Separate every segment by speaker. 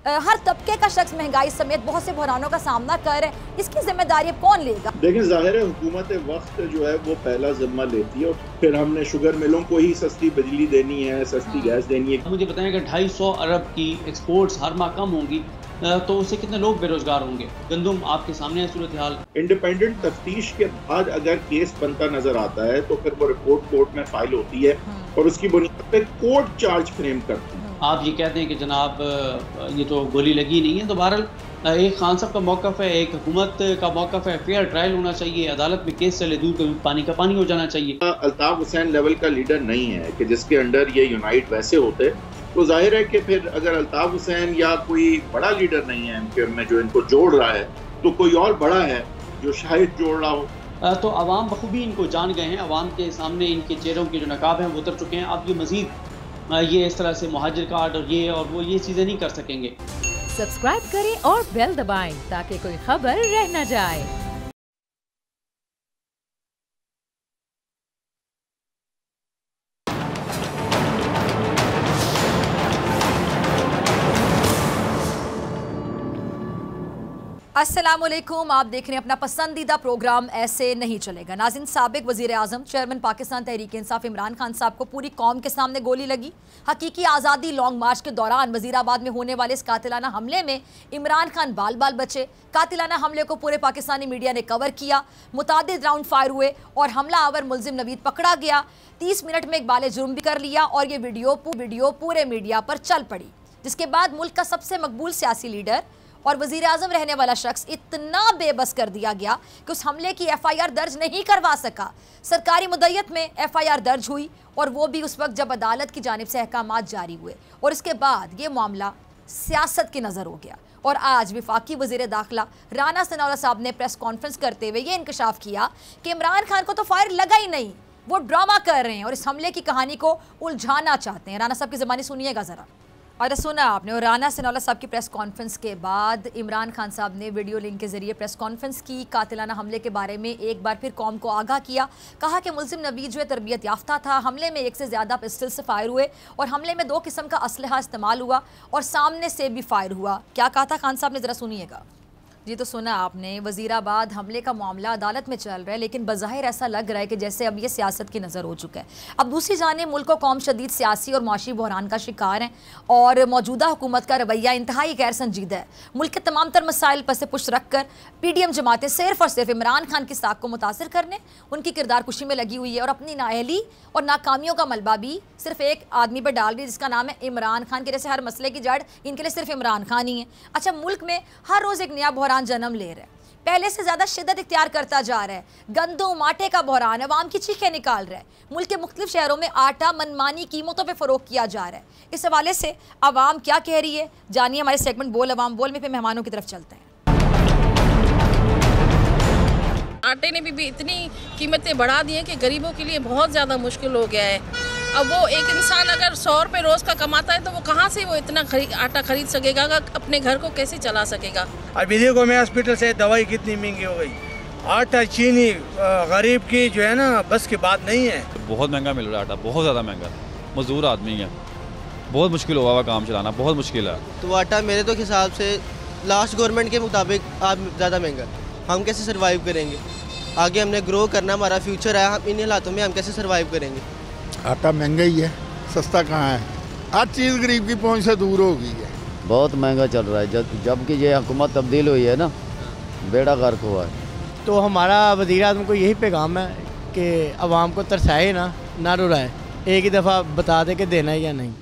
Speaker 1: हर तबके का शख्स महंगाई समेत बहुत से बहरानों का सामना कर रहे हैं, इसकी जिम्मेदारी अब कौन लेगा?
Speaker 2: देखिए, जाहिर है हुकूमत वक्त जो है वो पहला जिम्मा लेती है, और फिर हमने शुगर मिलों को ही सस्ती बिजली देनी है, सस्ती गैस देनी है।
Speaker 3: मुझे बताएं कि 250 अरब की एक्सपोर्ट्स हर माह कम होंगी तो उससे कितने लोग बेरोजगार होंगे। गंदम आपके सामने है सूरत हाल।
Speaker 2: इंडिपेंडेंट तफ्तीश के बाद अगर केस बनता नजर आता है तो फिर वो रिपोर्ट कोर्ट में फाइल होती है और उसकी बुनियाद पे कोर्ट चार्ज फ्रेम करती है।
Speaker 3: आप ये कहते हैं कि जनाब ये तो गोली लगी नहीं है, तो बहरहाल एक खान साहब का मौक़िफ़ है, एक हुकूमत का मौक़िफ़ है, फेयर ट्रायल होना चाहिए, अदालत में केस चले, दूध का पानी का पानी हो जाना चाहिए।
Speaker 2: अल्ताफ हुसैन लेवल का लीडर नहीं है कि जिसके अंडर ये यूनाइट वैसे होते, तो जाहिर है कि फिर अगर अल्ताफ हुसैन या कोई बड़ा लीडर नहीं है इनके में जो इनको जोड़ रहा है, तो कोई और बड़ा है जो शायद जोड़ रहा हो।
Speaker 3: तो अवाम बखूबी इनको जान गए हैं, अवाम के सामने इनके चेहरों के जो नकाब हैं वो उतर चुके हैं। अब ये मजीद ये इस तरह से मुहाजिर कार्ड और वो ये चीज़ें नहीं कर सकेंगे।
Speaker 4: सब्सक्राइब करें और बेल दबाएं ताकि कोई खबर रह न जाए।
Speaker 1: अस्सलामुअलैकुम, आप देख रहे हैं अपना पसंदीदा प्रोग्राम ऐसे नहीं चलेगा। नाज़रीन, साबिक वज़ीर आज़म चेयरमैन पाकिस्तान तहरीक इंसाफ इमरान खान साहब को पूरी कौम के सामने गोली लगी। हकीकी आज़ादी लॉन्ग मार्च के दौरान वज़ीराबाद में होने वाले इस कातिलाना हमले में इमरान खान बाल बाल बचे। कातिलाना हमले को पूरे पाकिस्तानी मीडिया ने कवर किया। मुतादिद राउंड फायर हुए और हमला आवर मुलजिम नवीद पकड़ा गया। 30 मिनट में इकबाल जुर्म भी कर लिया और ये वीडियो पूरे मीडिया पर चल पड़ी, जिसके बाद मुल्क का सबसे मकबूल सियासी लीडर और वज़ीर आज़म रहने वाला शख्स इतना बेबस कर दिया गया कि उस हमले की FIR दर्ज नहीं करवा सका। सरकारी मुद्दत में FIR दर्ज हुई और वो भी उस वक्त जब अदालत की जानिब से अहकामात जारी हुए, और इसके बाद ये मामला सियासत की नज़र हो गया। और आज वफाकी वज़ीर दाखिला राना सनाउल्लाह साहब ने प्रेस कॉन्फ्रेंस करते हुए ये इंकशाफ किया कि इमरान खान को तो फायर लगा ही नहीं, वो ड्रामा कर रहे हैं और इस हमले की कहानी को उलझाना चाहते हैं। राना साहब की ज़बानी सुनिएगा ज़रा। और सुना आपने, और राना सनाउल्लाह साहब की प्रेस कॉन्फ्रेंस के बाद इमरान खान साहब ने वीडियो लिंक के ज़रिए प्रेस कॉन्फ्रेंस की। कातिलाना हमले के बारे में एक बार फिर कौम को आगाह किया। कहा कि मुलजिम नवीद जो है तरबियत याफ्ता था। हमले में 1 से ज़्यादा पिस्टल से फायर हुए और हमले में 2 किस्म का असलहा इस्तेमाल हुआ और सामने से भी फायर हुआ। क्या कहा था खान साहब ने, ज़रा सुनिएगा। जी तो सुना आपने, वज़ीराबाद हमले का मामला अदालत में चल रहा है, लेकिन बज़ाहिर ऐसा लग रहा है कि जैसे अब ये सियासत की नज़र हो चुका है। अब दूसरी जानिब मुल्क और कौम शदीद सियासी और माशी बहरान का शिकार हैं और मौजूदा हुकूमत का रवैया इंतहाई गैर संजीदा है। मुल्क के तमाम तर मसाइल पर से पुश रख कर PDM जमातें सिर्फ और सिर्फ इमरान खान की साख को मुतासर करने, उनकी किरदार कुशी में लगी हुई है और अपनी नाअहली और नाकामियों का मलबा भी सिर्फ एक आदमी पर डाल रही है जिसका नाम है इमरान खान, के जैसे हर मसले की जड़ इनके लिए सिर्फ इमरान खान ही है। अच्छा, मुल्क में हर रोज़ एक नया बहरान जन्म ले रहा है, पहले से ज्यादा शिद्दत इख्तियार करता जा रहा है। गंदम आटे का बहरान अवाम की चीखें निकाल रहा है। मुल्क के मुख्तलिफ शहरों में आटा मनमानी कीमतों पर फरोख्त किया जा रहा है। इस हवाले से अवाम क्या कह रही है, जानिए हमारे सेगमेंट बोल अवाम बोल में। फिर मेहमानों की तरफ चलते हैं।
Speaker 5: आटे ने भी इतनी कीमतें बढ़ा दी हैं कि गरीबों के लिए बहुत ज़्यादा मुश्किल हो गया है। अब वो एक इंसान अगर 100 रुपये रोज़ का कमाता है तो वो कहाँ से वो इतना आटा खरीद सकेगा, अपने घर को कैसे चला सकेगा।
Speaker 6: अभी देखो मैं हॉस्पिटल से दवाई कितनी महंगी हो गई, आटा चीनी गरीब की जो है ना बस की बात नहीं है।
Speaker 7: बहुत महंगा मिल रहा है आटा, बहुत ज़्यादा महंगा। मजदूर आदमी है, बहुत मुश्किल हुआ काम चलाना, बहुत मुश्किल है।
Speaker 8: तो आटा मेरे तो हिसाब से लास्ट गवर्नमेंट के मुताबिक आज ज़्यादा महंगा। हम कैसे सर्वाइव करेंगे? आगे हमने ग्रो करना, हमारा फ्यूचर है, हम इन हालातों में हम कैसे सर्वाइव करेंगे?
Speaker 9: आटा महंगा ही है, सस्ता कहाँ है। हर चीज़ गरीब की पहुंच से दूर हो गई है,
Speaker 10: बहुत महंगा चल रहा है। जबकि ये हुकूमत तब्दील हुई है ना, बेड़ा गर्क हुआ है।
Speaker 11: तो हमारा वज़ीर आज़म को यही पैगाम है कि अवाम को तरसाए ना रुलाए, एक ही दफ़ा बता दे कि देना है या नहीं।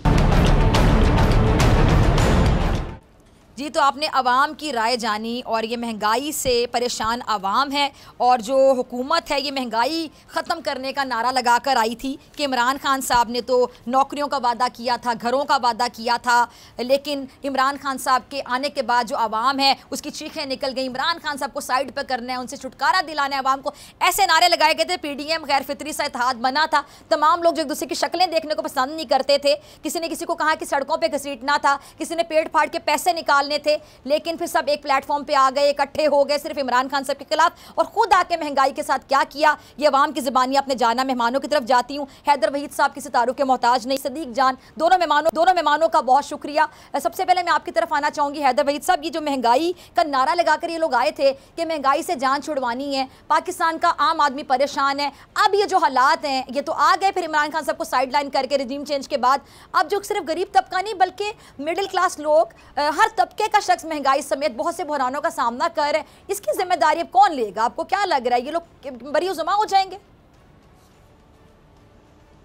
Speaker 1: जी तो आपने अवाम की राय जानी और ये महंगाई से परेशान अवाम है और जो हुकूमत है ये महंगाई ख़त्म करने का नारा लगा कर आई थी कि इमरान खान साहब ने तो नौकरियों का वादा किया था, घरों का वादा किया था, लेकिन इमरान खान साहब के आने के बाद जो अवाम है उसकी चीखें निकल गई। इमरान खान साहब को साइड पर करना है, उनसे छुटकारा दिलाना है अवाम को, ऐसे नारे लगाए गए थे। PDM गैर फितरी सा इत्तेहाद बना था, तमाम लोग जो एक दूसरे की शक्लें देखने को पसंद नहीं करते थे। किसी ने किसी को कहा कि सड़कों पर घसीटना था, किसी ने पेट फाड़ के पैसे निकाल निकालने थे, लेकिन फिर सब एक प्लेटफॉर्म पे आ गए, इकट्ठे हो गए सिर्फ इमरान खान साहब के खिलाफ, और खुद आके महंगाई के साथ क्या किया ये अवाम की ज़बानी आपने जाना। मेहमानों की तरफ जाती हूँ। हैदर वहीद साहब किसी तारुफ के मोहताज नहीं, सदीक जान, दोनों मेहमानों का बहुत शुक्रिया। सबसे पहले मैं आपकी तरफ आना चाहूँगी हैदर वहीद साहब, ये जो महंगाई का नारा लगाकर ये लोग आए थे कि महंगाई से जान छुड़वानी है, पाकिस्तान का आम आदमी परेशान है, अब ये जो हालात हैं ये तो आ गए फिर इमरान खान साहब को साइडलाइन करके रिजीम चेंज के बाद, अब जो सिर्फ गरीब तबका नहीं बल्कि मिडिल क्लास लोग, हर तबके का शख्स महंगाई समेत बहुत से बहरानों का सामना कर रहे हैं, इसकी जिम्मेदारी अब कौन लेगा? आपको क्या लग रहा है, ये लोग बरी जमा हो जाएंगे?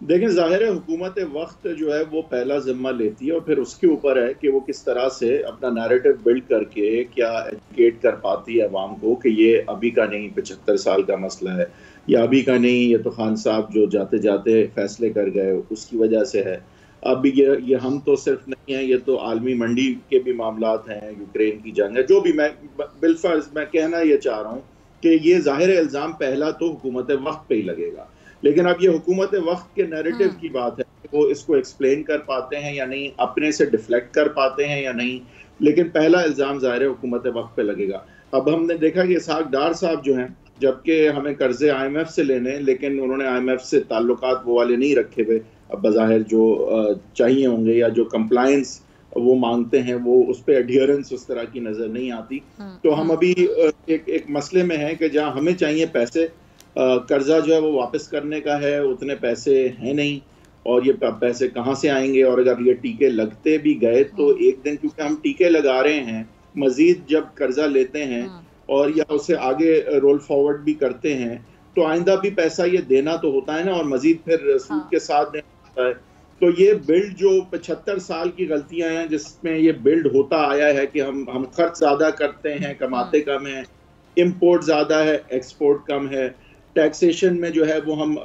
Speaker 2: देखें, जाहिर है हुकूमत वक्त जो है वो पहला जिम्मा लेती है और फिर उसके ऊपर है कि वो किस तरह से अपना नैरेटिव बिल्ड करके क्या एजुकेट कर पाती है अवाम को कि ये अभी का नहीं 75 साल का मसला है, या अभी का नहीं, ये तो खान साहब जो जाते जाते फैसले कर गए उसकी वजह से है। अब ये हम तो सिर्फ नहीं है, ये तो आलमी मंडी के भी मामलात हैं, यूक्रेन की जंग है, जो भी मैं बिलफर्ज मैं कहना ये चाह रहा हूँ कि ये जाहिर इल्ज़ाम पहला तो हुकूमत वक्त पे ही लगेगा, लेकिन अब ये हुकूमत वक्त के नैरेटिव की बात है, वो इसको एक्सप्लेन कर पाते हैं या नहीं, अपने से डिफ्लेक्ट कर पाते हैं या नहीं, लेकिन पहला इल्ज़ाम ज़ाहिर है हुकूमत वक्त पे लगेगा। अब हमने देखा कि इसहाक डार साहब जो हैं, जबकि हमें कर्जे IMF से लेने, लेकिन उन्होंने IMF से ताल्लुकात वो वाले नहीं रखे हुए, अब बज़ाहिर जो चाहिए होंगे या जो कंप्लायंस वो मांगते हैं वो उस पर एडियरेंस उस तरह की नज़र नहीं आती। तो हम अभी एक मसले में हैं कि जहाँ हमें चाहिए पैसे, कर्जा जो है वो वापस करने का है, उतने पैसे हैं नहीं, और ये पैसे कहाँ से आएंगे? और अगर ये टीके लगते भी गए तो एक दिन, क्योंकि हम टीके लगा रहे हैं, मजीद जब कर्जा लेते हैं और या उसे आगे रोल फॉरवर्ड भी करते हैं तो आइंदा भी पैसा ये देना तो होता है ना, और मजीद फिर सूद के साथ देना होता है। तो ये बिल्ड जो 75 साल की गलतियां हैं जिसमें ये बिल्ड होता आया है कि हम खर्च ज्यादा करते हैं, कमाते कम है, इम्पोर्ट ज्यादा है, एक्सपोर्ट कम है, टैक्सेशन में जो है वो हम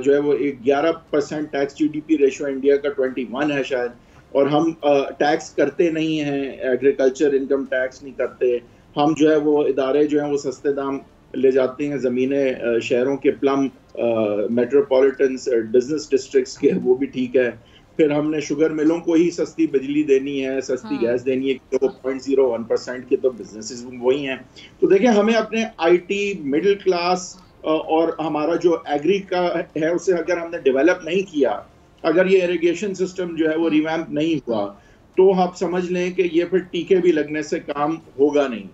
Speaker 2: जो है वो 11% टैक्स GDP रेशो इंडिया का 21 है शायद, और हम टैक्स करते नहीं हैं, एग्रीकल्चर इनकम टैक्स नहीं करते, हम जो है वो इदारे जो हैं वो सस्ते दाम ले जाते हैं, ज़मीनें शहरों के प्लम मेट्रोपॉलिटन बिजनेस डिस्ट्रिक्ट्स के, वो भी ठीक है, फिर हमने शुगर मिलों को ही सस्ती बिजली देनी है, सस्ती गैस देनी है, 0.01% के तो बिजनेसेस वही हैं। तो देखिए, हमें अपने IT मिडिल क्लास और हमारा जो एग्री का है उसे अगर हमने डेवलप नहीं किया, अगर ये इरिगेशन सिस्टम जो है वो रिवैम्प नहीं हुआ, तो आप समझ लें कि ये फिर टीके भी लगने से काम होगा नहीं।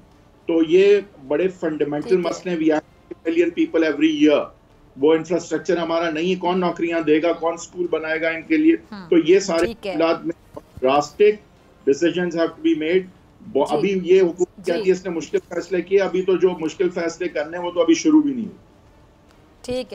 Speaker 2: तो ये बड़े फंडामेंटल मसले भी हैं। मिलियन पीपल एवरी ईयर, वो इंफ्रास्ट्रक्चर हमारा नहीं है, कौन नौकरियां देगा, कौन स्कूल बनाएगा इनके लिए? तो ये सारे हालात में drastic decisions have to be made. अभी ये हुकूमत कहती है इसने मुश्किल फैसले किए, अभी तो जो मुश्किल फैसले करने वो तो अभी शुरू भी नहीं हुए।
Speaker 1: ठीक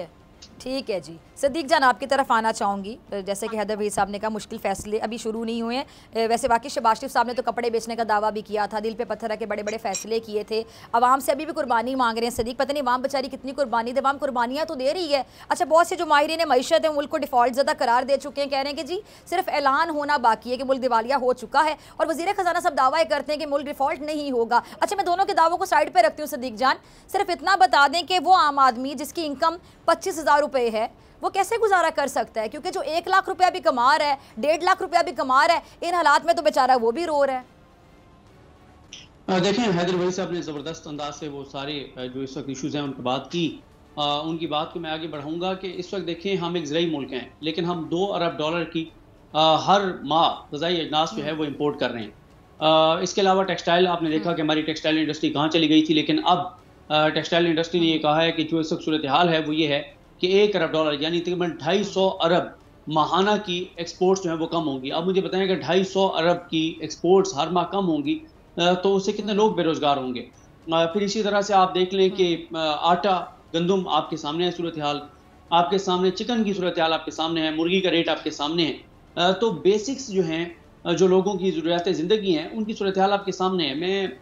Speaker 1: है जी। सदीक जान, आपकी तरफ आना चाहूँगी। जैसे कि हैदर वहीद साहब ने कहा मुश्किल फ़ैसले अभी शुरू नहीं हुए हैं। वैसे बाकी शहबाज शरीफ साहब ने तो कपड़े बेचने का दावा भी किया था, दिल पे पत्थर रख के बड़े बड़े फ़ैसले किए थे, अवाम से अभी भी कुर्बानी मांग रहे हैं। सदीक, पता नहीं अवाम बेचारी कितनी कुर्बानी दे, अवाम कुर्बानियाँ तो दे रही है। अच्छा, बहुत से जो माहिरीन मईशत है मुल्क को डिफ़ॉल्ट ज़्यादा करार दे चुके हैं, कह रहे हैं कि जी सिर्फ ऐलान होना बाकी है कि मुल्क दिवालिया हो चुका है, और वज़ीर ख़जाना सब दावा करते हैं कि मुल्क डिफ़ॉल्ट नहीं होगा। अच्छा, मैं दोनों के दावों को साइड पर रखती हूँ सदीक जान, सिर्फ इतना बता दें कि वो आम आदमी जिसकी इनकम 25,000 रुपये है वो कैसे गुजारा कर सकता है? क्योंकि जो 1 लाख रुपया भी कमा रहा है, 1.5 लाख रुपया भी कमा रहा है, इन हालात में तो बेचारा वो भी रो रहा है।
Speaker 3: देखें, हैदर वहीद साहब ने ज़बरदस्त अंदाज से वो सारे जो इस वक्त इशूज़ हैं उनकी बात की। उनकी बात को मैं आगे बढ़ाऊंगा कि इस वक्त देखें, हम एक ज़राई मुल्क हैं, लेकिन हम $2 अरब की हर माह ग़ज़ाई अजनास जो है वो इम्पोर्ट कर रहे हैं। इसके अलावा टेक्सटाइल, आपने देखा कि हमारी टेक्सटाइल इंडस्ट्री कहाँ चली गई थी, लेकिन अब टेक्सटाइल इंडस्ट्री ने ये कहा है कि जो इस वक्त सूरत हाल है वो ये है कि $1 अरब यानी तकरीबन 250 अरब माहाना की एक्सपोर्ट्स जो है वो कम होंगी। अब मुझे बताएं कि 250 अरब की एक्सपोर्ट्स हर माह कम होंगी तो उससे कितने लोग बेरोज़गार होंगे। फिर इसी तरह से आप देख लें कि आटा, गंदम आपके सामने है सूरत हाल, आपके सामने चिकन की सूरत हाल आपके सामने है, मुर्गी का रेट आपके सामने है। तो बेसिक्स जो हैं, जो लोगों की ज़रूरियात ज़िंदगी हैं, उनकी सूरत हाल आपके सामने है। मैं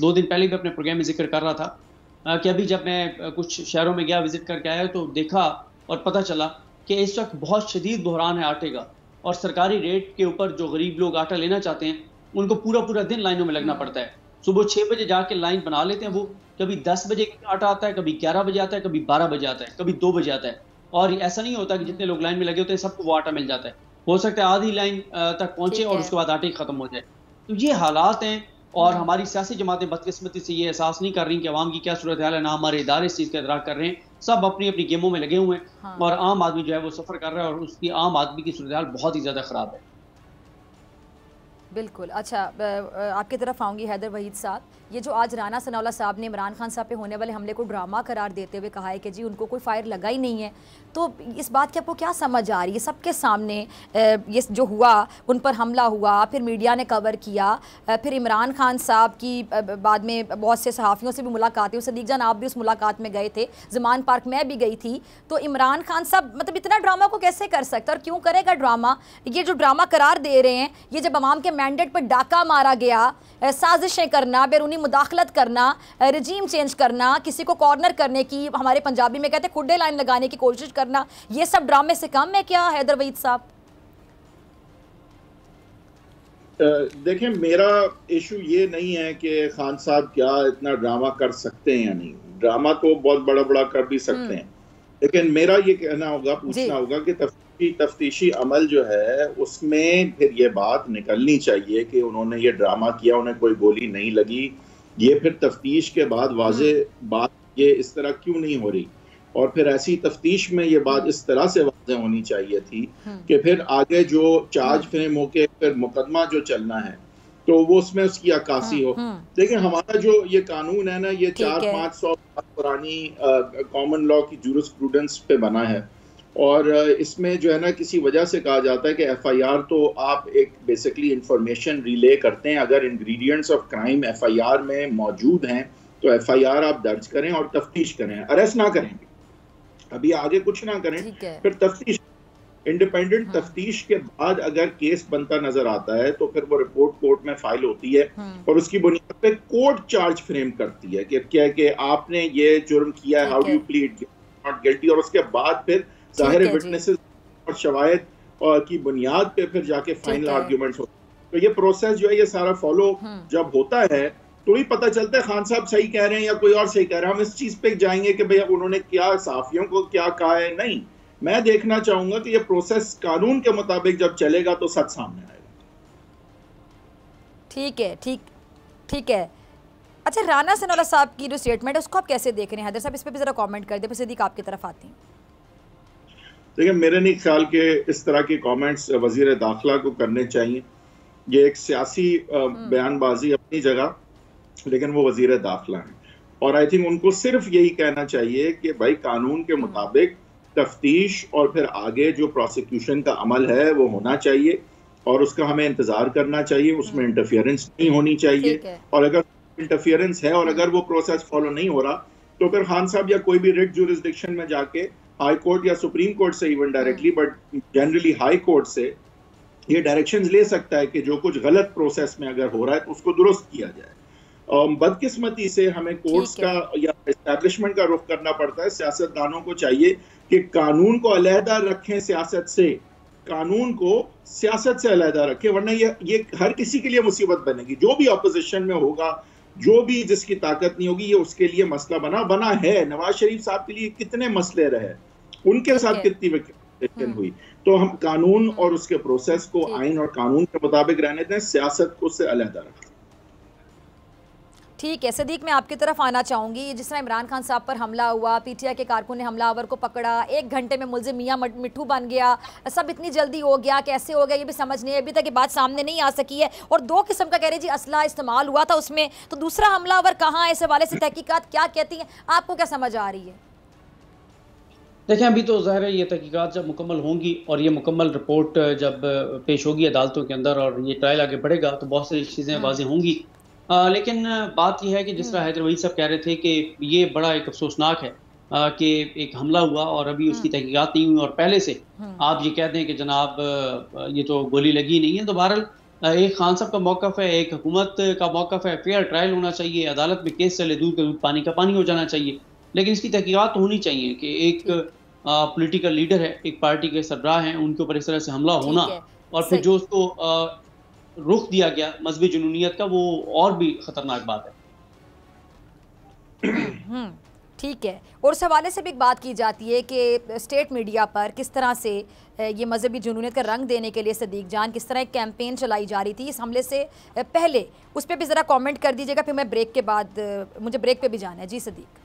Speaker 3: 2 दिन पहले भी अपने प्रोग्राम में जिक्र कर रहा था कि अभी जब मैं कुछ शहरों में गया, विज़िट करके आया, तो देखा और पता चला कि इस वक्त बहुत शदीद बहरान है आटे का, और सरकारी रेट के ऊपर जो गरीब लोग आटा लेना चाहते हैं उनको पूरा दिन लाइनों में लगना पड़ता है। सुबह 6 बजे जाके लाइन बना लेते हैं, वो कभी 10 बजे आटा आता है, कभी 11 बजे आता है, कभी 12 बजे आता है, कभी 2 बजे आता है, और ऐसा नहीं होता कि जितने लोग लाइन में लगे होते हैं सबको वो आटा मिल जाता है। हो सकता है आधी लाइन तक पहुंचे और उसके बाद आटे खत्म हो जाए। तो ये हालात हैं और हमारी सियासी जमातें बदकिस्मती से ये एहसास नहीं कर रही कि अवाम की क्या सूरत हाल है, ना हमारे इदारे इस चीज़ का इदराक कर रहे हैं। सब अपनी अपनी गेमों में लगे हुए हैं और आम आदमी जो है वो सफ़र कर रहा है और उसकी आम आदमी की सूरत हाल बहुत ही ज़्यादा ख़राब है।
Speaker 1: बिल्कुल। अच्छा, आपकी तरफ आऊँगी हैदर वहीद साहब। ये जो आज राना सनाउल्लाह साहब ने इमरान खान साहब पे होने वाले हमले को ड्रामा करार देते हुए कहा है कि जी उनको कोई फायर लगा ही नहीं है, तो इस बात की आपको क्या समझ आ रही है? सबके सामने ये जो हुआ, उन पर हमला हुआ, फिर मीडिया ने कवर किया, फिर इमरान खान साहब की बाद में बहुत से सहाफ़ियों से भी मुलाकात हुई। सदीक जान, आप भी उस मुलाकात में गए थे, ज़मान पार्क में भी गई थी। तो इमरान खान साहब मतलब इतना ड्रामा को कैसे कर सकता और क्यों करेगा ड्रामा? ये जो ड्रामा करार दे रहे हैं, ये जब अवाम के मैंडेट पर डाका मारा गया, साजिशें करना, बैरूनी मुदाखलत करना, रजीम चेंज करना, किसी को कॉर्नर करने की, हमारे पंजाबी में कहते हैं खुड्डे लाइन लगाने की कोशिश करना, ये सब ड्रामे से कम है क्या हैदर वहीद साहब?
Speaker 2: देखें, मेरा इशू ये नहीं है कि खान साहब क्या इतना ड्रामा कर सकते हैं या नहीं। ड्रामा तो बहुत बड़ा बड़ा कर भी सकते हैं, लेकिन मेरा ये कहना होगा, पूछना होगा कि तफ्तीशी अमल जो है उसमें फिर ये बात निकलनी चाहिए कि उन्होंने ये ड्रामा किया, उन्हें कोई गोली नहीं लगी। ये फिर तफ्तीश के बाद वाज़े बात ये इस तरह क्यों नहीं हो रही? और फिर ऐसी तफ्तीश में ये बात इस तरह से वाज़े होनी चाहिए थी कि फिर आगे जो चार्ज फ्रेम होके फिर मुकदमा जो चलना है तो वो उसमें उसकी अक्कासी हो। देखिए, हमारा जो ये कानून है ना, ये 400-500 पुरानी कॉमन लॉ की जूरिस्प्रूडेंस पे बना है और इसमें जो है ना किसी वजह से कहा जाता है कि FIR तो आप एक बेसिकली इंफॉर्मेशन रिले करते हैं। अगर इंग्रेडिएंट्स ऑफ क्राइम FIR में मौजूद हैं तो FIR आप दर्ज करें और तफ्तीश करें, अरेस्ट ना करें, अभी आगे कुछ ना करें, फिर तफ्तीश, इंडिपेंडेंट तफ्तीश के बाद अगर केस बनता नजर आता है तो फिर वो रिपोर्ट कोर्ट में फाइल होती है और उसकी बुनियाद पे कोर्ट चार्ज फ्रेम करती है कि क्या कि आपने ये जुर्म किया है, how do you plead not guilty, और उसके बाद फिर जाहिर विटनेसेस और शवाहिद की बुनियाद पे फिर जाके फाइनल आर्ग्यूमेंट्स होते हैं। तो ये प्रोसेस जो है ये सारा फॉलो जब होता है तो ही पता चलता है खान साहब सही कह रहे हैं या कोई और सही कह रहा है। हम इस चीज पे जाएंगे कि भैया उन्होंने क्या सहाफियों को क्या कहा है, नहीं। मैं देखना चाहूंगा कि ये प्रोसेस कानून के मुताबिक जब चलेगा तो सच सामने आएगा।
Speaker 1: ठीक है, ठीक है। अच्छा, राना सनाउल्लाह साहब की जो स्टेटमेंट है उसको आप कैसे देख रहे हैं? हैदर साहब इस पर भी जरा कमेंट कर दे, फिर सिद्दीक आपकी तरफ आती हैं।
Speaker 2: देखिए, मेरे नहीं ख्याल के इस तरह के कमेंट्स वजीर दाखिला को करने चाहिए। ये एक सियासी बयानबाजी अपनी जगह, लेकिन वो वजीर दाखिला हैं और आई थिंक उनको सिर्फ यही कहना चाहिए कि भाई कानून के मुताबिक तफ्तीश और फिर आगे जो प्रोसिक्यूशन का अमल है वो होना चाहिए और उसका हमें इंतजार करना चाहिए, उसमें इंटरफियरेंस नहीं होनी चाहिए। और अगर इंटरफियरेंस है और अगर वो प्रोसेस फॉलो नहीं हो रहा तो फिर खान साहब या कोई भी रिट जुरिस्डिक्शन में जाके हाई कोर्ट या सुप्रीम कोर्ट से even directly but generally high court से ये डायरेक्शंस ले सकता है कि जो कुछ गलत प्रोसेस में अगर हो रहा है तो उसको दुरुस्त किया जाए। बदकिस्मती से हमें कोर्ट्स का या एस्टैब्लिशमेंट का रुख करना पड़ता है। सियासतदानों को चाहिए कि कानून को अलहदा रखें सियासत से, कानून को सियासत से अलहदा रखें, वरना ये हर किसी के लिए मुसीबत बनेगी। जो भी अपोजिशन में होगा, जो भी जिसकी ताकत नहीं होगी, ये उसके लिए मसला बना है। नवाज शरीफ साहब के लिए कितने मसले रहे, उनके साथ कितनी विकेट हुई। तो हम कानून और उसके प्रोसेस को आइन और कानून के मुताबिक रहने दें, सियासत को उससे अलहदा रखें।
Speaker 1: ठीक है सदीक, मैं आपकी तरफ आना चाहूँगी। जिस तरह इमरान खान साहब पर हमला हुआ, PTI के कारकुन ने हमलावर को पकड़ा, 1 घंटे में मुलजिम मियां मिट्ठू बन गया, सब इतनी जल्दी हो गया, कैसे हो गया ये भी समझ नहीं है, अभी तक ये बात सामने नहीं आ सकी है। और 2 किस्म का कह रहे जी असला इस्तेमाल हुआ था उसमें, तो दूसरा हमलावर कहाँ है? इस हवाले से तहकीकात क्या कहती हैं, आपको क्या समझ आ रही है?
Speaker 3: देखें, अभी तो ज़ाहिर है ये तहकीकात जब मुकम्मल होंगी और ये मुकम्मल रिपोर्ट जब पेश होगी अदालतों के अंदर और ये ट्रायल आगे बढ़ेगा तो बहुत सारी चीज़ें वाज़ेह होंगी। लेकिन बात यह है कि जिस तरह हैदर वहीद साहब कह रहे थे कि ये बड़ा एक अफसोसनाक है कि एक हमला हुआ और अभी उसकी तहकीकात नहीं हुई और पहले से आप ये कहते हैं कि जनाब ये तो गोली लगी नहीं है। तो बहरहाल एक खान साहब का मौक़िफ़ है, एक हुकूमत का मौक़िफ़ है, फेयर ट्रायल होना चाहिए, अदालत में केस चले, दूध का दूध पानी का पानी हो जाना चाहिए। लेकिन इसकी तहकीकात तो होनी चाहिए कि एक पॉलिटिकल लीडर है, एक पार्टी के सरबराह हैं, उनके ऊपर इस तरह से हमला होना और फिर जो उसको रुख दिया गया मजहबी जुनूनियत का, वो और भी खतरनाक बात है।
Speaker 1: ठीक है, और उस हवाले से भी एक बात की जाती है कि स्टेट मीडिया पर किस तरह से ये मजहबी जुनूनियत का रंग देने के लिए सदीक जान किस तरह एक कैंपेन चलाई जा रही थी इस हमले से पहले, उस पर भी ज़रा कमेंट कर दीजिएगा, फिर मैं ब्रेक के बाद मुझे ब्रेक पे भी जाना है। जी सदीक।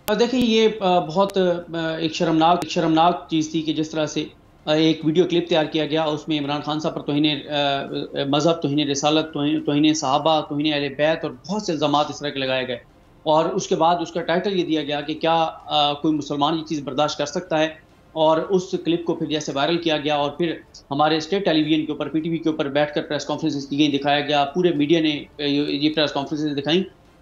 Speaker 3: देखिए, ये बहुत एक शर्मनाक चीज़ थी कि जिस तरह से एक वीडियो क्लिप तैयार किया गया, उसमें इमरान खान साहब पर तौहीन मज़हब, तौहीन रिसालत, तौहीन सहाबा, तौहीन अहले बैत और बहुत से इल्ज़ामात इस तरह के लगाए गए। और उसके बाद उसका टाइटल ये दिया गया कि क्या कोई मुसलमान ये चीज़ बर्दाश्त कर सकता है। और उस क्लिप को फिर जैसे वायरल किया गया और फिर हमारे स्टेट टेलीविज़न के ऊपर, PTV के ऊपर बैठकर प्रेस कॉन्फ्रेंसेस की गई, दिखाया गया, पूरे मीडिया ने ये प्रेस कॉन्फ्रेंसेस दिखाई।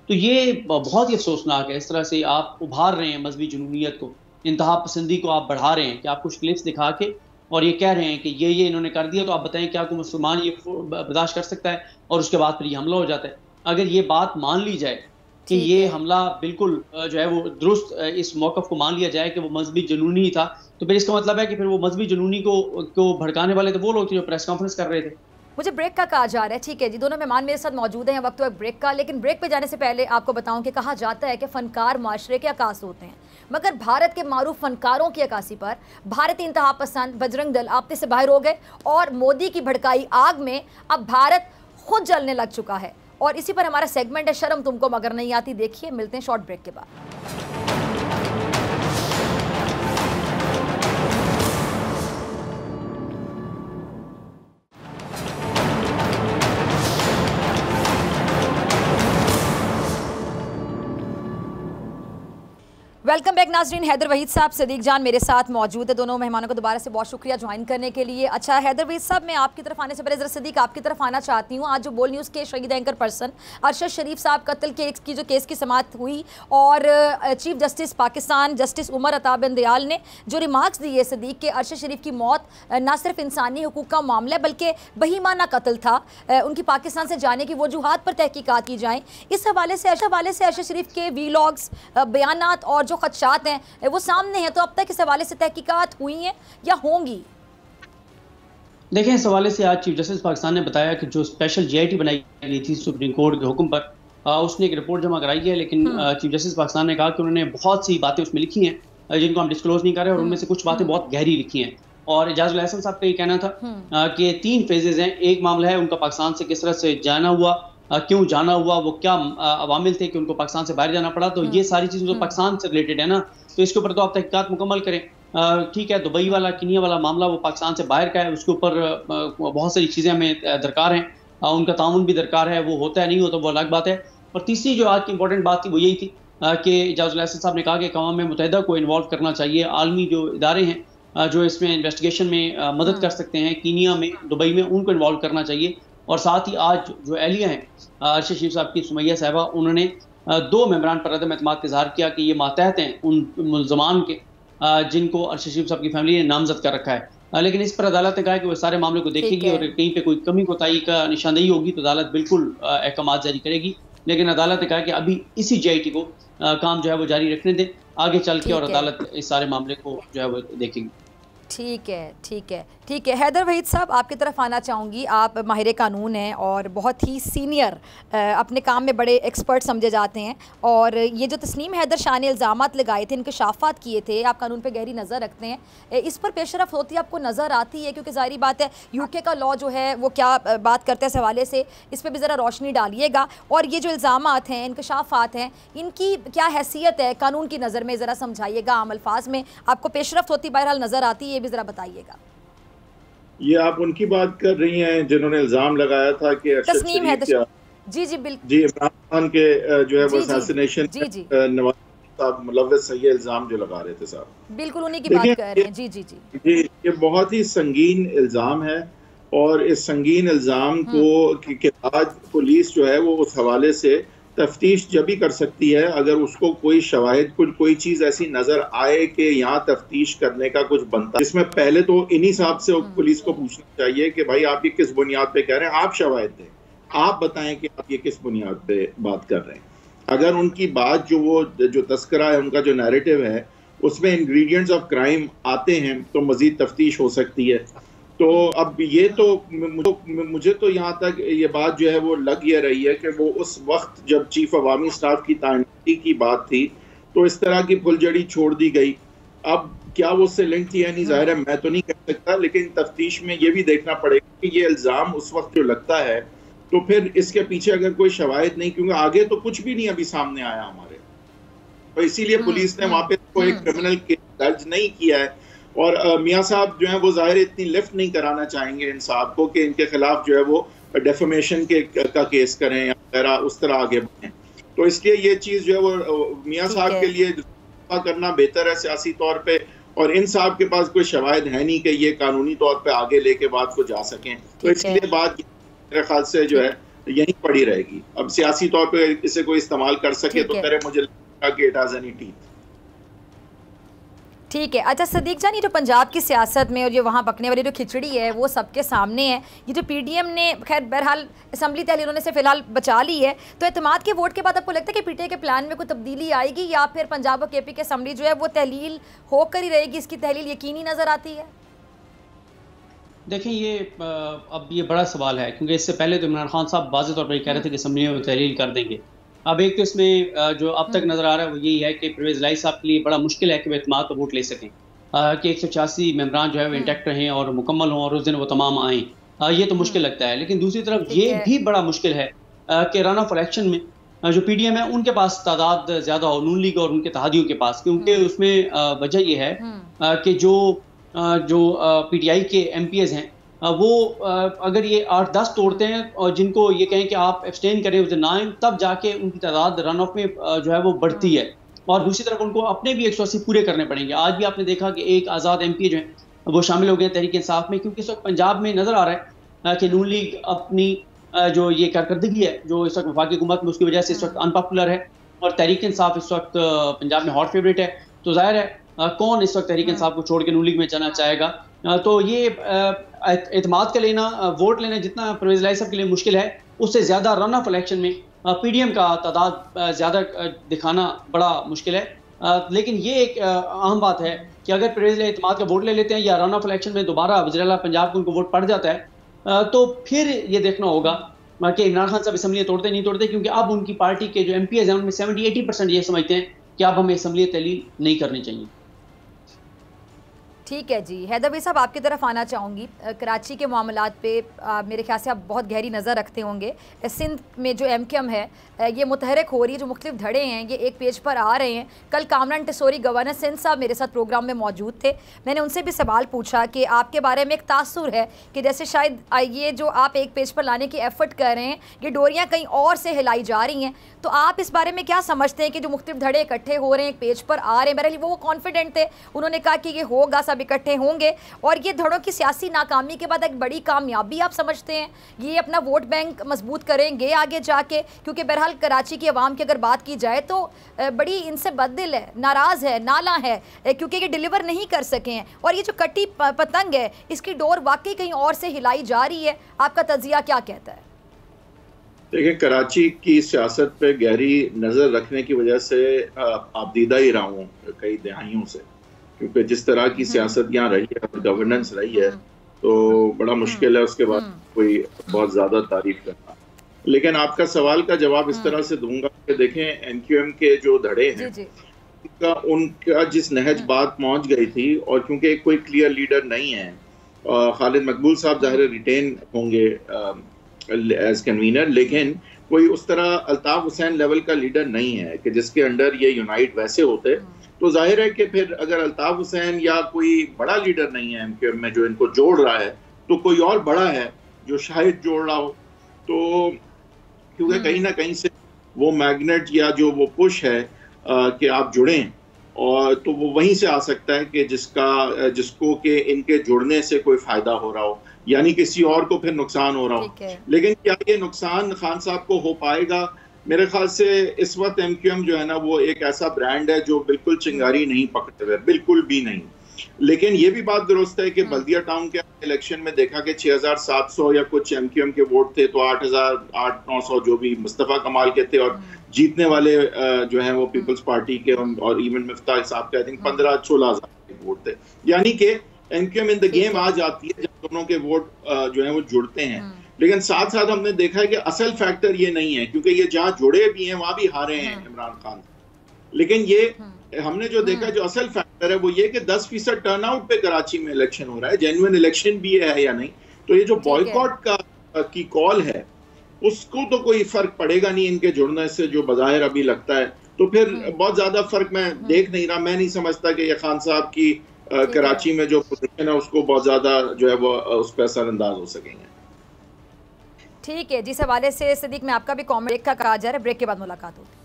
Speaker 3: तो ये बहुत ही अफसोसनाक है। इस तरह से आप उभार रहे हैं मजहबी जुनूनियत को, इंतहा पसंदी को आप बढ़ा रहे हैं कि आप कुछ क्लिप्स दिखा के और ये कह रहे हैं कि ये इन्होंने कर दिया, तो आप बताएं क्या कोई मुसलमान ये बर्दाश्त कर सकता है। और उसके बाद फिर ये हमला हो जाता है। अगर ये बात मान ली जाए कि ये हमला बिल्कुल जो है वो दुरुस्त, इस मौक़िफ़ को मान लिया जाए कि वो मजहबी जुनूनी था, तो फिर इसका मतलब है कि फिर वो मजहबी जुनूनी को भड़काने वाले तो वो लोग थे जो प्रेस कॉन्फ्रेंस कर रहे थे।
Speaker 1: मुझे ब्रेक का कहा जा रहा है। ठीक है जी, दोनों मेहमान मेरे साथ मौजूद हैं, वक्त हुआ ब्रेक का। लेकिन ब्रेक पे जाने से पहले आपको बताऊं कि कहा जाता है कि फ़नकार माशरे के अक्कास होते हैं, मगर भारत के मारूफ फ़नकारों की अक्कासी पर भारतीय इंतहा पसंद बजरंग दल आपते से बाहर हो गए और मोदी की भड़काई आग में अब भारत खुद जलने लग चुका है। और इसी पर हमारा सेगमेंट है शर्म तुमको मगर नहीं आती। देखिए, मिलते हैं शॉर्ट ब्रेक के बाद। वेलकम बैक नाजरीन। हैदर वहीद साहब, सदीक जान मेरे साथ मौजूद है। दोनों मेहमानों को दोबारा से बहुत शुक्रिया ज्वाइन करने के लिए। अच्छा हैदर वहीद साहब, मैं आपकी तरफ आने से पहले ज़रा सदीक आपकी तरफ आना चाहती हूँ। आज जो बोल न्यूज़ के शहीद एंकर पर्सन अरशद शरीफ साहब कत्ल की जो केस की समाअत हुई और chief justice Pakistan justice Umar Ata बिन दयाल ने जो रिमार्क्स दिए सदीक के, अरशद शरीफ की मौत ना सिर्फ इंसानी हुकूक का मामला है बल्कि बहीमाना कत्ल था, उनकी पाकिस्तान से जाने की वजूहात पर तहकीकात की जाएँ। इस हवाले से अरशद शरीफ के वीलॉग्स, बयानात और जो खदशात हैं वो सामने हैं, तो अब तक इस हवाले से तहकीकात हुई हैं या होंगी?
Speaker 3: देखें, इस हवाले से आज चीफ जस्टिस पाकिस्तान ने बताया कि जो स्पेशल GIT बनाई गई थी सुप्रीम कोर्ट के हुक्म पर, उसने एक रिपोर्ट जमा कराई है। लेकिन चीफ जस्टिस पाकिस्तान ने कहा कि उन्होंने बहुत सी बातें उसमें लिखी हैं जिनको हम डिस्क्लोज नहीं कर रहे और उनमें से कुछ बातें बहुत गहरी लिखी हैं। और इजाजुल एहसन साहब का ये कहना था कि 3 फेजेज हैं। एक मामला है उनका पाकिस्तान से किस तरह से जाना हुआ, क्यों जाना हुआ, वो क्या अवामिल थे कि उनको पाकिस्तान से बाहर जाना पड़ा। तो ये सारी चीज़ें जो पाकिस्तान से रिलेटेड है ना, तो इसके ऊपर तो आप तहकीकात मुकम्मल करें। ठीक है, दुबई वाला, किनिया वाला मामला वो पाकिस्तान से बाहर का है, उसके ऊपर बहुत सारी चीज़ें हमें दरकार हैं, उनका ताउन भी दरकार है। वो होता है नहीं होता वो अलग बात है। और तीसरी जो आज की इंपॉर्टेंट बात थी वो यही थी कि इजाजुल एहसन साहब ने कहा कि अक़वाम मुत्तहिदा को इन्वॉल्व करना चाहिए, आलमी जो इदारे हैं जो इसमें इन्वेस्टिगेशन में मदद कर सकते हैं, कीनिया में, दुबई में, उनको इन्वॉल्व करना चाहिए। और साथ ही आज जो एहलिया हैं अरशद शरीफ साहब की सुमैया साहिबा, उन्होंने 2 मेंबरान पर अदम एतमाद का इज़हार किया कि ये मातहत हैं उन मुल्ज़मान के जिनको अरशद शरीफ साहब की फैमिली ने नामजद कर रखा है। लेकिन इस पर अदालत ने कहा कि वो सारे मामले को देखेगी और कहीं पे कोई कमी कोताही का निशानदेही होगी तो अदालत बिल्कुल अहकामात जारी करेगी। लेकिन अदालत ने कहा कि अभी इसी GIT को काम जो है वो जारी रखने दें, आगे चल के और अदालत इस सारे मामले को जो है वो देखेगी।
Speaker 1: ठीक है, ठीक है, ठीक है। हैदर वहीद साहब, आपकी तरफ आना चाहूँगी। आप माहिर कानून हैं और बहुत ही सीनियर, अपने काम में बड़े एक्सपर्ट समझे जाते हैं। और ये जो तस्नीम हैदर शाह ने इल्ज़ामात लगाए थे, इंकशाफात किए थे, आप कानून पे गहरी नज़र रखते हैं, इस पर पेशरफ होती आपको नज़र आती है? क्योंकि ज़ाहिर बात है UK का लॉ जो है वो क्या बात करते हैं इस हवाले से, इस पर भी ज़रा रोशनी डालिएगा। और ये जो इल्ज़ामात हैं, इंकशाफात हैं, इनकी क्या हैसियत है कानून की नज़र में, ज़रा समझाइएगा आम अल्फाज में। आपको पेशरफ होती बहरहाल नज़र आती है, ये भी ज़रा बताइएगा।
Speaker 2: ये आप उनकी बात कर रही हैं जिन्होंने इल्जाम लगाया था कि
Speaker 1: तस्नीम है जी बिल्कुल
Speaker 2: जी इमरान खान के जो है वो असैसिनेशन नवाज साहब मुलव्वस है, ये इल्जाम जो लगा रहे थे साहब,
Speaker 1: बिल्कुल उन्हीं की बात कर रहे हैं। जी
Speaker 2: ये बहुत ही संगीन इल्जाम है और इस संगीन इल्जाम को के बाद पुलिस जो है वो उस हवाले से तफ्तीश जब भी कर सकती है अगर उसको कोई शवाहिद कोई चीज़ ऐसी नज़र आए कि यहाँ तफ्तीश करने का कुछ बनता है। इसमें पहले तो इन्हीं साहब से पुलिस को पूछना चाहिए कि भाई आप ये किस बुनियाद पे कह रहे हैं, आप शवाहिद दें, आप बताएं कि आप ये किस बुनियाद पे बात कर रहे हैं। अगर उनकी बात जो तस्करा है, उनका जो नैरेटिव है, उसमें इंग्रेडिएंट्स ऑफ क्राइम आते हैं तो मज़ीद तफ्तीश हो सकती है। तो अब ये तो मुझे तो यहाँ तक ये बात जो है वो लग ये रही है कि वो उस वक्त जब चीफ अवामी स्टाफ की तैनाती की बात थी तो इस तरह की फुलझड़ी छोड़ दी गई। अब क्या वो उससे लिंक थी या नहीं, जाहिर है मैं तो नहीं कह सकता, लेकिन तफ्तीश में ये भी देखना पड़ेगा कि ये इल्जाम उस वक्त जो लगता है तो फिर इसके पीछे अगर कोई शवाहिद नहीं, क्योंकि आगे तो कुछ भी नहीं अभी सामने आया हमारे, तो इसीलिए पुलिस ने वहां पे कोई एक क्रिमिनल केस दर्ज नहीं किया है। और मियां साहब जो है वो जाहिर इतनी लिफ्ट नहीं कराना चाहेंगे इंसाफ को कि इनके खिलाफ जो है वो डेफेमेशन का केस करें या उस तरह आगे बढ़ें। तो इसलिए ये चीज जो है वो मियां साहब के लिए करना बेहतर है सियासी तौर पे, और इन साहब के पास कोई शवाहिद है नहीं कि ये कानूनी तौर पे आगे लेके बात को जा सकें, तो इसलिए बात मेरे ख्याल से जो है यहीं पड़ी रहेगी। अब सियासी तौर पे इसे कोई इस्तेमाल कर सके तो करे, मुझे लगता कि इट हैज एनी टीथ।
Speaker 1: ठीक है। अच्छा सदीक जान, ये जो पंजाब की सियासत में और ये वहाँ पकने वाली जो खिचड़ी है वो सबके सामने है। ये जो पीडीएम ने खैर बहरहाल असम्बली तहलील उन्होंने से फिलहाल बचा ली है, तो एतमाद के वोट के बाद आपको लगता है कि पीटीआई के प्लान में कोई तब्दीली आएगी या फिर पंजाब और केपी के असम्बली जो है वो तहलील होकर ही रहेगी, इसकी तहलील यकीनी नज़र आती है?
Speaker 3: देखें ये अब ये बड़ा सवाल है, क्योंकि इससे पहले तो इमरान खान साहब वाज़ेह तौर पर कह रहे थे कि असम्बली में तहलील कर देंगे। अब एक तो इसमें जो अब तक नज़र आ रहा है वो यही है कि परवेज़ इलाही साहब के लिए बड़ा मुश्किल है कि वे एतमाद पर वोट ले सकें, कि 186 मेम्बरान जो है वो इंटैक्ट रहें और मुकम्मल हों और उस दिन वो तमाम आएँ, ये तो मुश्किल लगता है। लेकिन दूसरी तरफ ये भी बड़ा मुश्किल है कि रन ऑफ इलेक्शन में जो पीडीएम है उनके पास तादाद ज़्यादा हो, नून लीग और उनके तहादियों के पास, क्योंकि उसमें वजह यह है कि जो पीटीआई के एमपीएस हैं वो अगर ये 8-10 तोड़ते हैं और जिनको ये कहें कि आप एब्सटेन करें उस दिन ना आए, तब जाके उनकी तादाद रन ऑफ में जो है वो बढ़ती है। और दूसरी तरफ उनको अपने भी 180 पूरे करने पड़ेंगे। आज भी आपने देखा कि एक आज़ाद एमपी जो हैं वो शामिल हो गए तहरीक इंसाफ में, क्योंकि इस वक्त पंजाब में नज़र आ रहा है कि नून लीग अपनी जो ये कारकर्दगी है जो इस वक्त वफाकी हुकूमत में, उसकी वजह से इस वक्त अनपॉपुलर है, और तहरीक इंसाफ इस वक्त पंजाब में हॉट फेवरेट है। तो जाहिर है कौन इस वक्त तहरीक इंसाफ को छोड़ के नून लीग में जाना चाहेगा। तो ये एतमाद का लेना, वोट लेना जितना परवेज़ इलाही साहब के लिए मुश्किल है, उससे ज़्यादा रन ऑफ इलेक्शन में पीडीएम का तादाद ज़्यादा दिखाना बड़ा मुश्किल है। लेकिन ये एक अहम बात है कि अगर परवेज़ इलाही एतमाद का वोट ले लेते हैं या रन ऑफ इलेक्शन में दोबारा वज़ीर आला पंजाब को उनको वोट पड़ जाता है, तो फिर ये देखना होगा कि इमरान खान साहब असम्बली तोड़ते नहीं तोड़ते, क्योंकि अब उनकी पार्टी के जो एमपीएस हैं उनमें 70-80% ये समझते हैं कि अब हमें असम्बली तहलील नहीं करनी चाहिए।
Speaker 1: ठीक है जी, हैदर भाई साहब आपकी तरफ आना चाहूँगी। कराची के मामलात पे मेरे ख्याल से आप बहुत गहरी नज़र रखते होंगे। सिंध में जो एमकेएम है ये मुतहरक हो रही है, जो मुख्तलिफ धड़े हैं ये एक पेज पर आ रहे हैं। कल कामरान टिसोरी गवर्नर सिंध साहब मेरे साथ प्रोग्राम में मौजूद थे, मैंने उनसे भी सवाल पूछा कि आपके बारे में एक तासुर है कि जैसे शायद ये जो आप एक पेज पर लाने की एफर्ट कर रहे हैं ये डोरियाँ कहीं और से हिलाई जा रही हैं, तो आप इस बारे में क्या समझते हैं कि जो मुख्तलिफ धड़े इकट्ठे हो रहे हैं एक पेज पर आ रहे हैं? मेरे लिए वो कॉन्फिडेंट थे, उन्होंने कहा कि ये होगा, सब इकट्ठे होंगे, और ये धड़ों की सियासी नाकामी के बाद एक बड़ी कामयाबी आप समझते हैं? ये अपना वोट बैंक मजबूत करेंगे आगे जाके? क्योंकि बहरहाल कराची की आवाम की अगर बात की जाए तो बड़ी इनसे बददिल है, नाराज़ है, नाला है, क्योंकि ये डिलीवर नहीं कर सके हैं। और ये जो कटी पतंग है इसकी डोर वाकई कहीं और से हिलाई जा रही है, आपका तजिया क्या कहता है?
Speaker 2: देखिए, कराची की सियासत पे गहरी नज़र रखने की वजह से आबदीदा ही रहा हूँ कई दहाइयों से, क्योंकि जिस तरह की सियासत यहाँ रही है और गवर्नेंस रही है तो बड़ा मुश्किल है उसके बाद कोई बहुत ज़्यादा तारीफ करना। लेकिन आपका सवाल का जवाब इस तरह से दूंगा कि देखें, एमक्यूएम के जो धड़े हैं उनका जिस नहज बात पहुँच गई थी, और क्योंकि कोई क्लियर लीडर नहीं है, खालिद मकबूल साहब ज़ाहिर रिटेन होंगे एज कन्वीनर, लेकिन कोई उस तरह अल्ताफ हुसैन लेवल का लीडर नहीं है कि जिसके अंडर ये यूनाइट वैसे होते। तो जाहिर है कि फिर अगर अल्ताफ हुसैन या कोई बड़ा लीडर नहीं है एमक्यूएम में जो इनको जोड़ रहा है, तो कोई और बड़ा है जो शायद जोड़ रहा हो। तो क्योंकि कहीं ना कहीं से वो मैग्नेट या जो वो पुश है कि आप जुड़ें, और तो वो वहीं से आ सकता है कि जिसको कि इनके जुड़ने से कोई फायदा हो रहा हो, यानी किसी और को फिर नुकसान हो रहा हो। लेकिन क्या ये नुकसान खान साहब को हो पाएगा? मेरे ख्याल से इस वक्त एमक्यूएम जो है ना वो एक ऐसा ब्रांड है जो बिल्कुल चिंगारी नहीं पकड़े हुए, बिल्कुल भी नहीं। लेकिन ये भी बात दुरुस्त है कि बल्दिया टाउन के इलेक्शन में देखा कि 6700 या कुछ एमक्यूएम के वोट थे, तो 8,900 जो भी मुस्तफ़ा कमाल के थे, और जीतने वाले जो हैं वो पीपल्स पार्टी के और इवन मिफ्ता साहब के आई थिंक 15-16 हज़ार वोट थे। यानी कि एमक्यूएम इन द गेम आ जाती है जब दोनों के वोट जो है वो जुड़ते हैं। लेकिन साथ साथ हमने देखा है कि असल फैक्टर ये नहीं है, क्योंकि ये जहाँ जुड़े भी हैं वहां भी हारे हैं इमरान खान। लेकिन ये हमने जो देखा, जो असल फैक्टर है वो ये कि 10% टर्नआउट पे कराची में इलेक्शन हो रहा है, जेन्युइन इलेक्शन भी है या नहीं। तो ये जो बॉयकॉट की कॉल है उसको तो कोई फर्क पड़ेगा नहीं इनके जुड़ने से, जो बज़ाहिर अभी लगता है। तो फिर बहुत ज्यादा फर्क मैं देख नहीं रहा। मैं नहीं समझता कि ये खान साहब की कराची में जो पोजीशन है उसको बहुत ज्यादा जो है वो उस पर असरअंदाज हो सकेंगे।
Speaker 1: ठीक है, जिस हवाले से सदीक में आपका भी कॉमेंट ब्रेक का कहा जा रहा है, ब्रेक के बाद मुलाकात होगी।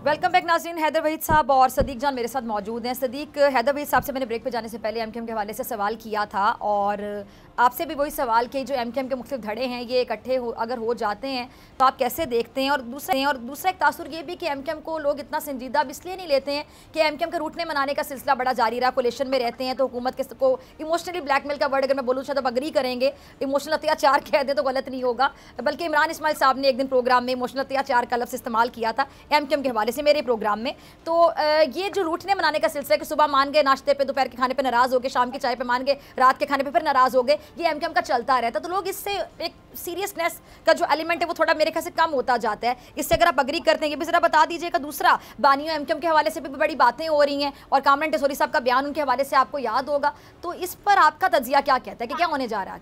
Speaker 1: वेलकम बैक नाज़रीन। हैदर वहीद साहब और सदीक जान मेरे साथ मौजूद हैं। सदीक, हैदर वहीद साहब से मैंने ब्रेक पे जाने से पहले एमकेएम के हवाले से सवाल किया था और आपसे भी वही सवाल कि जो एमकेएम के मुख्तलिफ धड़े हैं ये इकट्ठे अगर हो जाते हैं तो आप कैसे देखते हैं? और दूसरा एक तासुर ये भी कि एमकेएम को लोग इतना संजीदा अब इसलिए नहीं लेते हैं कि एमकेएम के रूटने मनाने का सिलसिला बड़ा जारी रहा, कोलिशन में रहते हैं तो हुकूमत के को इमोशनली ब्लैकमेल का वर्ड अगर मैं बोलूँ शायद अब अग्री करेंगे, इमोशनल अत्याचार कह दें तो गलत नहीं होगा, बल्कि इमरान इस्माइल साहब ने एक दिन प्रोग्राम में इमोशनल अत्याचार का लफ्ज़ इस्तेमाल किया था एमकेएम के हवाले से मेरे प्रोग्राम में। तो ये जो रूठने मनाने का सिलसिला कि सुबह मान गए नाश्ते पे, दोपहर के खाने पे नाराज़ हो गए, शाम की चाय पे मान गए, रात के खाने पे फिर नाराज़ हो गए, ये एमकेएम का चलता रहता है। तो लोग इससे एक सीरियसनेस का जो एलिमेंट है वो थोड़ा मेरे ख्याल से कम होता जाता है। इससे अगर आप अग्री करते हैं ये भी ज़रा बता दीजिएगा। दूसरा, बानियों एमकेएम के हवाले से भी बड़ी बातें हो रही हैं और कामरान टेसोरी साहब का बयान उनके हवाले से आपको याद होगा, तो इस पर आपका तजिया क्या कहता है कि क्या होने जा रहा है?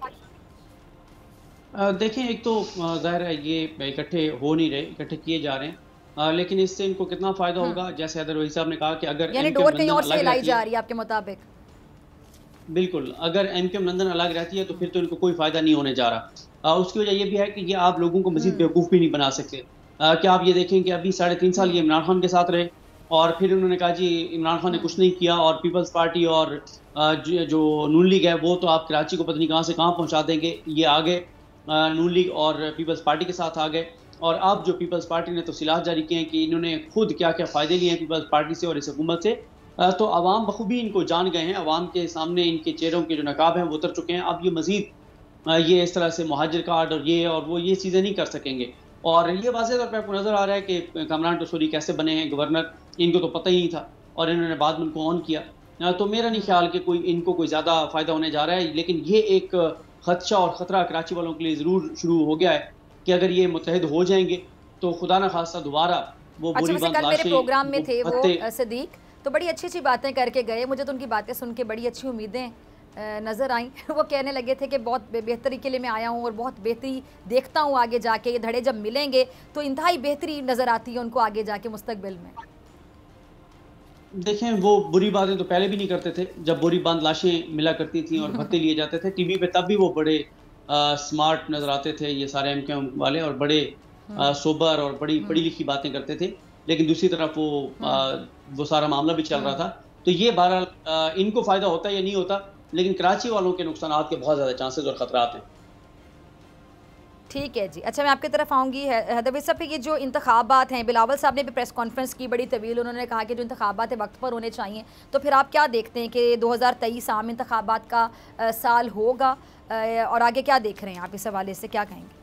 Speaker 3: देखें, एक तो ज़ाहिर है ये इकट्ठे हो नहीं रहे, इकट्ठे किए जा रहे हैं, लेकिन इससे इनको कितना फायदा होगा? जैसे हैदर वहीद साहब ने कहा कि अगर
Speaker 1: यानी डोर कहीं और से हिलाई जा रही है आपके मुताबिक। बिल्कुल,
Speaker 3: अगर एमकेएम लंदन अलग रहती है तो फिर तो इनको कोई फायदा नहीं होने जा रहा। उसकी वजह यह भी है कि ये आप लोगों को मजीद बेवकूफ़ भी नहीं बना सकते। क्या आप ये देखें कि अभी 3.5 साल ये इमरान खान के साथ रहे और फिर उन्होंने कहा जी इमरान खान ने कुछ नहीं किया और पीपल्स पार्टी और जो नून लीग है वो तो आप कराची को पता नहीं कहाँ से कहाँ पहुँचा देंगे। ये आगे नून लीग और पीपल्स पार्टी के साथ आ गए और अब जो पीपल्स पार्टी ने तफसीलात जारी किए हैं कि इन्होंने खुद क्या क्या फ़ायदे लिए हैं पीपल्स पार्टी से और इस हुकूमत से, तो आवाम बखूबी इनको जान गए हैं। आवाम के सामने इनके चेहरों के जो नकाब हैं वो उतर चुके हैं। अब ये मज़ीद ये इस तरह से मुहाजिर कार्ड और वो ये चीज़ें नहीं कर सकेंगे। और ये वाज़ेह तौर पर आपको नज़र आ रहा है कि कामरान टेसोरी कैसे बने हैं गवर्नर, इनको तो पता ही नहीं था और इन्होंने बाद में उनको ऑन किया। तो मेरा नहीं ख्याल कि इनको कोई ज़्यादा फ़ायदा होने जा रहा है, लेकिन ये एक खदशा और ख़तरा कराची वालों के लिए ज़रूर शुरू हो गया है कि अगर ये मुत्तहिद हो जाएंगे तो खुदा न खास्ता दोबारा वो
Speaker 1: कल मेरे प्रोग्राम में थे वो सदीक, तो बड़ी अच्छी अच्छी बातें करके गए। मुझे तो उनकी बातें सुन के बड़ी अच्छी उम्मीदें नज़र आई। वो कहने लगे थे कि बहुत बेहतरी के लिए मैं आया हूँ और बहुत बेहतरी देखता हूँ आगे जाके, ये धड़े जब मिलेंगे तो इंतहाई बेहतरी नज़र आती है उनको आगे जाके मुस्तकबिल में।
Speaker 3: देखें, वो बुरी बातें तो पहले भी नहीं करते थे, जब बुरी बांध लाशें मिला करती थी और भत्ते लिए जाते थे टीवी पे, तब भी वो बड़े स्मार्ट नज़र आते थे ये सारे एमकेएम वाले और बड़े सोबर और बड़ी पढ़ी लिखी बातें करते थे। लेकिन दूसरी तरफ वो सारा मामला भी चल रहा था। तो ये बहरहाल इनको फ़ायदा होता है या नहीं होता, लेकिन कराची वालों के नुकसान के बहुत ज़्यादा चांसेस और ख़तरात हैं।
Speaker 1: ठीक है जी। अच्छा, मैं आपकी तरफ आऊँगी हैदर वहीद साहब। ये जो इंतखाबात हैं, बिलावल साहब ने भी प्रेस कॉन्फ्रेंस की बड़ी तवील, उन्होंने कहा कि जो इंतखाबात है वक्त पर होने चाहिए। तो फिर आप क्या देखते हैं कि 2023 आम इंतखाबात का साल होगा और आगे क्या देख रहे हैं आप इस हवाले से, क्या कहेंगे?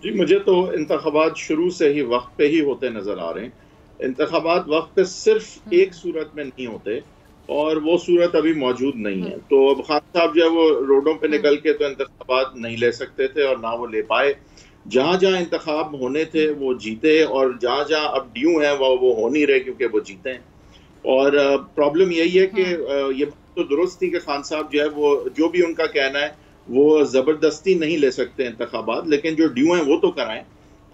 Speaker 2: जी, मुझे तो इंतखाबात शुरू से ही वक्त पे ही होते नज़र आ रहे हैं। इंतखाबात वक्त पे सिर्फ एक सूरत में नहीं होते और वो सूरत अभी मौजूद नहीं है। तो अब खान साहब जो है वो रोडों पे निकल के तो इंतखाबात नहीं ले सकते थे और ना वो ले पाए। जहाँ जहाँ इंतखाब होने थे वो जीते और जहाँ जहाँ अब ड्यू है वो हो नहीं रहे क्योंकि वो जीते हैं। और प्रॉब्लम यही है कि ये तो दुरुस्त थी कि खान साहब जो है वो जो भी उनका कहना है वो ज़बरदस्ती नहीं ले सकते इंतखाबात, लेकिन जो ड्यू हैं वो तो कराएं।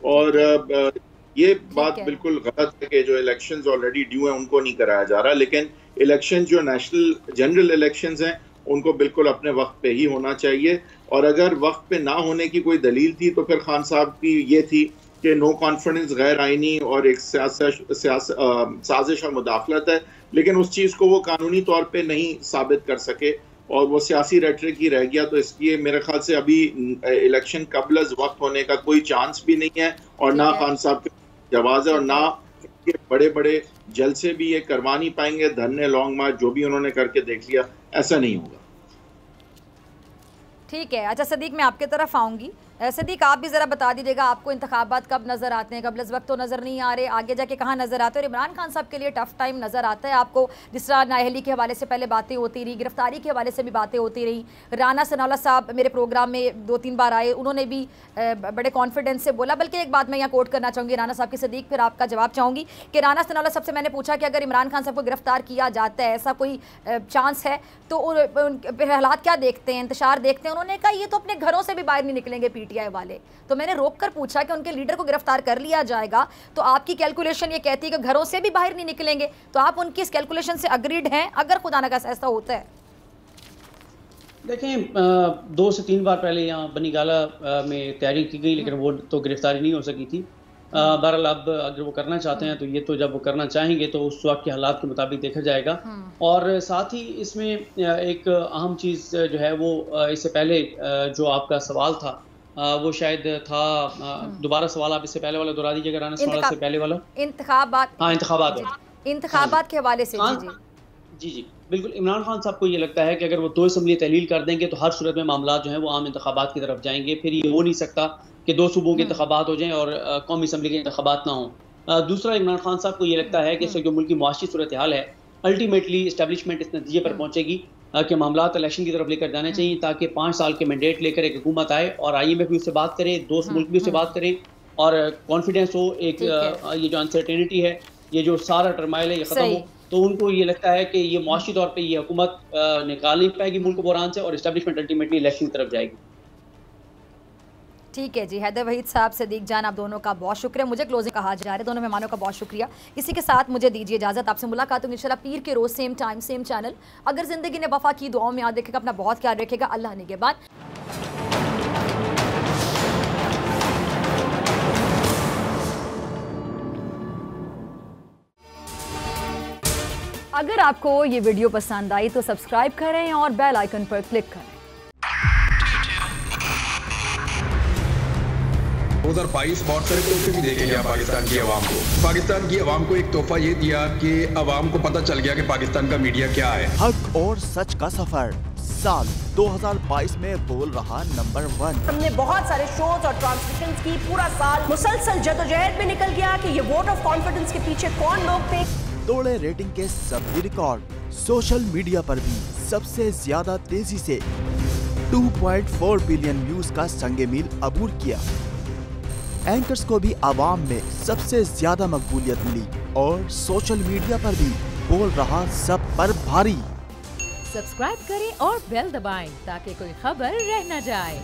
Speaker 2: और ये बात बिल्कुल गलत है कि जो इलेक्शंस ऑलरेडी ड्यू हैं उनको नहीं कराया जा रहा, लेकिन इलेक्शन जो नेशनल जनरल इलेक्शंस हैं उनको बिल्कुल अपने वक्त पे ही होना चाहिए। और अगर वक्त पे ना होने की कोई दलील थी तो फिर खान साहब की ये थी कि नो कॉन्फिडेंस गैर आइनी और एक साजिश और मुदाखलत है, लेकिन उस चीज़ को वो कानूनी तौर पे नहीं साबित कर सके और वो सियासी रेटरिक ही रह गया। तो इसलिए मेरे ख्याल से अभी इलेक्शन कबल वक्त होने का कोई चांस भी नहीं है और ना खान साहब के जवाब है और ना ये बड़े बड़े जलसे भी ये करवा नहीं पाएंगे। धरने, लॉन्ग मार्च जो भी उन्होंने करके देख लिया, ऐसा नहीं होगा।
Speaker 1: ठीक है। अच्छा सदीक, मैं आपके तरफ आऊँगी। सिद्दीक, आप भी ज़रा बता दीजिएगा, आपको इंतखाबात कब नज़र आते हैं? कबल इस वक्त तो नज़र नहीं आ रहे, आगे जाके कहाँ नज़र आते हैं? और इमरान खान साहब के लिए टफ टाइम नज़र आता है आपको? जिस तरह नाअहली के हवाले से पहले बातें होती रही, गिरफ्तारी के हवाले से भी बातें होती रही। राना सनाउल्लाह साहब मेरे प्रोग्राम में 2-3 बार आए, उन्होंने भी बड़े कॉन्फिडेंस से बोला। बल्कि एक बात मैं यहाँ कोट करना चाहूँगी राना साहब की, सिद्दीक फिर आपका जवाब चाहूँगी कि राना सनाउल्लाह साहब से मैंने पूछा कि अगर इमरान खान साहब को गिरफ्तार किया जाता है, ऐसा कोई चांस है, तो फिर हालात क्या देखते हैं, इंतशार देखते हैं? उन्होंने कहा ये तो अपने घरों से भी बाहर नहीं निकलेंगे PTI वाले। तो मैंने रोक कर पूछा कि उनके लीडर को गिरफ्तार कर लिया जाएगा तो आपकी कैलकुलेशन ये कहती है कि घरों से भी बाहर नहीं निकलेंगे, तो आप उनकी इस कैलकुलेशन से अग्रीड हैं अगर खुदा न खास्ता ऐसा होता है?
Speaker 3: देखें, 2 से 3 बार पहले यहाँ बनी गाला में तैयारी की गई, लेकिन वो तो गिरफ्तारी नहीं हो सकी थी। बहरहाल अब अगर वो करना चाहते हैं तो ये तो जब वो करना चाहेंगे तो उस वक्त के हालात के मुताबिक देखा जाएगा। और साथ ही इसमें एक अहम चीज़ जो है वो इससे पहले जो आपका सवाल था वो शायद था, दोबारा सवाल आप इससे पहले वाला दोहरा दीजिएगा राना, सवाल से पहले वाला।
Speaker 1: इंतखाबात,
Speaker 3: हाँ
Speaker 1: इंतखाबात के हवाले से।
Speaker 3: जी बिल्कुल। इमरान खान साहब को ये लगता है कि अगर वो 2 असम्बली तहलील कर देंगे तो हर सूरत में मामला जो है वो आम इंतखाबात की तरफ जाएंगे। फिर ये हो नहीं सकता कि 2 सूबों के इंतखाबात हो जाएं और कौमी असम्बली के इंतखाबात ना हों। दूसरा, इमरान खान साहब को ये लगता है कि जो मुल्क की मुआशी सूरत हाल है, अल्टीमेटली इस्टेब्लिशमेंट इस नतीजे पर पहुंचेगी कि मामलात इलेक्शन की तरफ लेकर जाने चाहिए, ताकि 5 साल के मैंडेट लेकर एक हुकूमत आए और IMF भी उससे बात करे, दोस्त मुल्क भी उससे बात करे और कॉन्फिडेंस हो, एक ये जो अनसर्टेनिटी है, ये जो सारा टर्माइल है, ये खत्म हो। तो उनको ये लगता है कि ये मुआशी तौर पे ये हुकूमत निकाल नहीं पाएगी मुल्क को बुरान से और इस्टेब्लिशमेंट अल्टीमेटली इलेक्शन की तरफ जाएगी।
Speaker 1: ठीक है जी, हैदर वहीद साहब, सिद्दीक जान, आप दोनों का बहुत शुक्रिया। मुझे क्लोजिंग कहा जा रहा है, दोनों मेहमानों का बहुत शुक्रिया। इसी के साथ मुझे दीजिए इजाज़त, आपसे मुलाकात होगी इंशाल्लाह पीर के रोज़, सेम टाइम सेम चैनल। अगर ज़िंदगी ने वफा की, दुआओं में याद रखेगा, अपना बहुत ख्याल रखेगा। अल्लाह निगहबान। अगर आपको ये वीडियो पसंद आई तो सब्सक्राइब करें और बेल आइकन पर क्लिक करें।
Speaker 12: 2022 बहुत सारे तोहफे भी देके गया पाकिस्तान की आवाम को। पाकिस्तान की आवाम को एक तोहफा ये दिया कि आवाम को पता चल गया कि पाकिस्तान का मीडिया क्या है।
Speaker 13: हक और सच का सफर साल 2022 में बोल रहा नंबर 1।
Speaker 14: हमने बहुत सारे शोज और ट्रांसमिशंस की, पूरा साल मुसलसल जदोजहद में निकल गया कि ये वोट ऑफ कॉन्फिडेंस के पीछे कौन लोग थे।
Speaker 13: तोड़े रेटिंग के सभी रिकॉर्ड, सोशल मीडिया पर भी सबसे ज्यादा तेजी से 2.4 बिलियन व्यूज का संगे मील अबूर किया। एंकर्स को भी आवाम में सबसे ज्यादा मकबूलियत मिली और सोशल मीडिया पर भी बोल रहा सब पर भारी।
Speaker 4: सब्सक्राइब करें और बेल दबाएं ताकि कोई खबर रह न जाए।